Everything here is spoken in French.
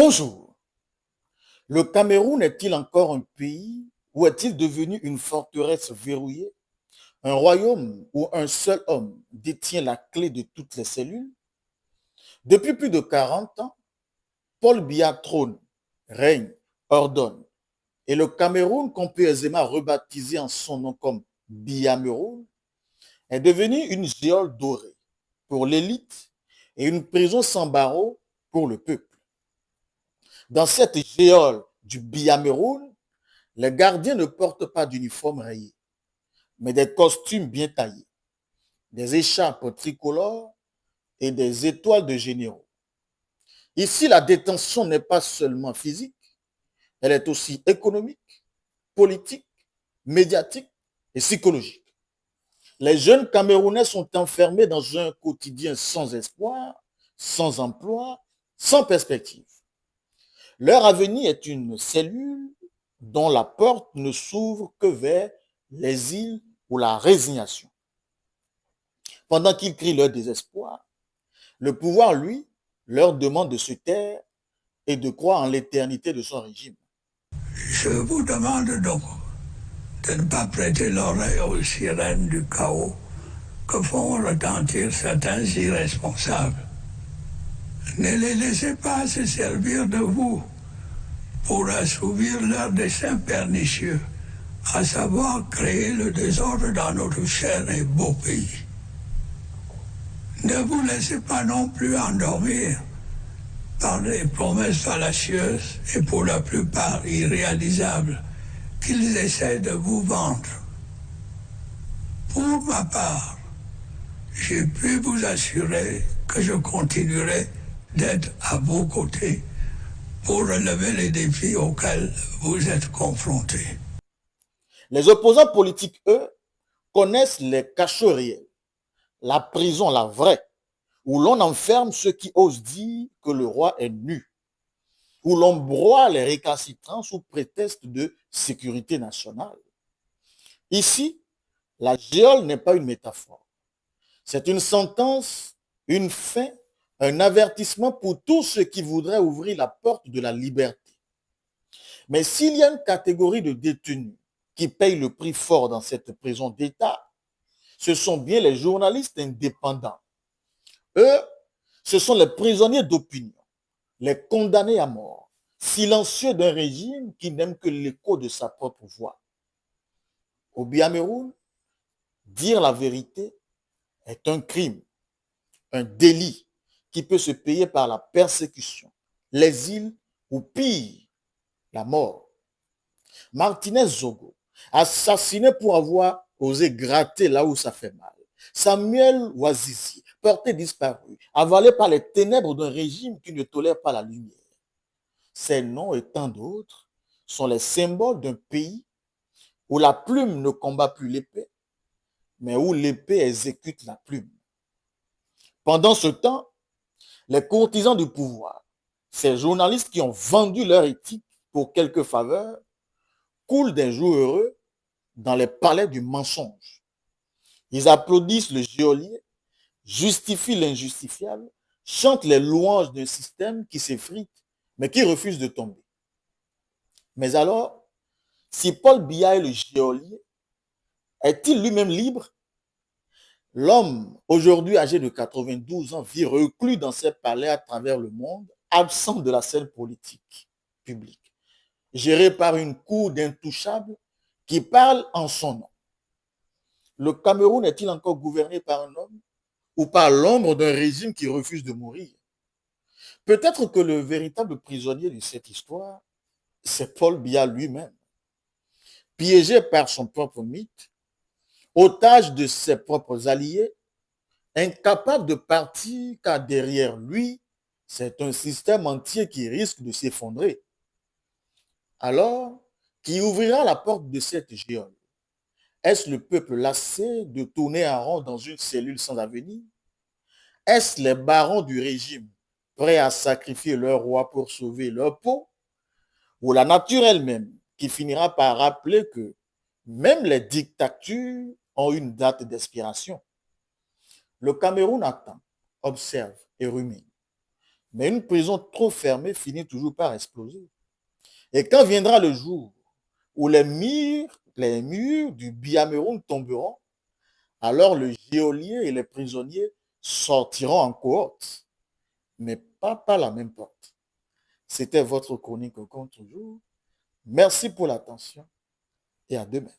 Bonjour. Le Cameroun est-il encore un pays ou est-il devenu une forteresse verrouillée, un royaume où un seul homme détient la clé de toutes les cellules? Depuis plus de 40 ans, Paul Biya trône, règne, ordonne. Et le Cameroun, qu'on peut aisément rebaptiser en son nom comme Biyameroun, est devenu une géole dorée pour l'élite et une prison sans barreaux pour le peuple. Dans cette géole du Biyameroun, les gardiens ne portent pas d'uniforme rayé, mais des costumes bien taillés, des écharpes tricolores et des étoiles de généraux. Ici, la détention n'est pas seulement physique, elle est aussi économique, politique, médiatique et psychologique. Les jeunes Camerounais sont enfermés dans un quotidien sans espoir, sans emploi, sans perspective. Leur avenir est une cellule dont la porte ne s'ouvre que vers l'exil ou la résignation. Pendant qu'ils crient leur désespoir, le pouvoir, lui, leur demande de se taire et de croire en l'éternité de son régime. Je vous demande donc de ne pas prêter l'oreille aux sirènes du chaos que font retentir certains irresponsables. Ne les laissez pas se servir de vous pour assouvir leur dessein pernicieux, à savoir créer le désordre dans notre cher et beau pays. Ne vous laissez pas non plus endormir par des promesses fallacieuses et pour la plupart irréalisables qu'ils essaient de vous vendre. Pour ma part, j'ai pu vous assurer que je continuerai d'être à vos côtés pour relever les défis auxquels vous êtes confrontés. Les opposants politiques, eux, connaissent les cachots réels, la prison, la vraie, où l'on enferme ceux qui osent dire que le roi est nu, où l'on broie les récalcitrants sous prétexte de sécurité nationale. Ici, la géole n'est pas une métaphore. C'est une sentence, une fin, un avertissement pour tous ceux qui voudraient ouvrir la porte de la liberté. Mais s'il y a une catégorie de détenus qui payent le prix fort dans cette prison d'État, ce sont bien les journalistes indépendants. Eux, ce sont les prisonniers d'opinion, les condamnés à mort, silencieux d'un régime qui n'aime que l'écho de sa propre voix. Au Biameroun, dire la vérité est un crime, un délit qui peut se payer par la persécution, l'exil ou pire, la mort. Martinez Zogo, assassiné pour avoir osé gratter là où ça fait mal. Samuel Ouazizi, porté disparu, avalé par les ténèbres d'un régime qui ne tolère pas la lumière. Ces noms et tant d'autres sont les symboles d'un pays où la plume ne combat plus l'épée, mais où l'épée exécute la plume. Pendant ce temps, les courtisans du pouvoir, ces journalistes qui ont vendu leur éthique pour quelques faveurs, coulent des jours heureux dans les palais du mensonge. Ils applaudissent le geôlier, justifient l'injustifiable, chantent les louanges d'un système qui s'effrite, mais qui refuse de tomber. Mais alors, si Paul Biya est le geôlier, est-il lui-même libre? L'homme, aujourd'hui âgé de 92 ans, vit reclus dans ses palais à travers le monde, absent de la scène politique publique, géré par une cour d'intouchables qui parle en son nom. Le Cameroun est-il encore gouverné par un homme ou par l'ombre d'un régime qui refuse de mourir? Peut-être que le véritable prisonnier de cette histoire, c'est Paul Biya lui-même, piégé par son propre mythe, otage de ses propres alliés, incapable de partir car derrière lui, c'est un système entier qui risque de s'effondrer. Alors, qui ouvrira la porte de cette géole? Est-ce le peuple lassé de tourner en rond dans une cellule sans avenir? Est-ce les barons du régime prêts à sacrifier leur roi pour sauver leur peau? Ou la nature elle-même qui finira par rappeler que même les dictatures ont une date d'expiration? Le Cameroun attend, observe et rumine. Mais une prison trop fermée finit toujours par exploser. Et quand viendra le jour où les murs du Biameroun tomberont, alors le geôlier et les prisonniers sortiront en cohorte, mais pas par la même porte. C'était votre chronique comme toujours. Merci pour l'attention et à demain.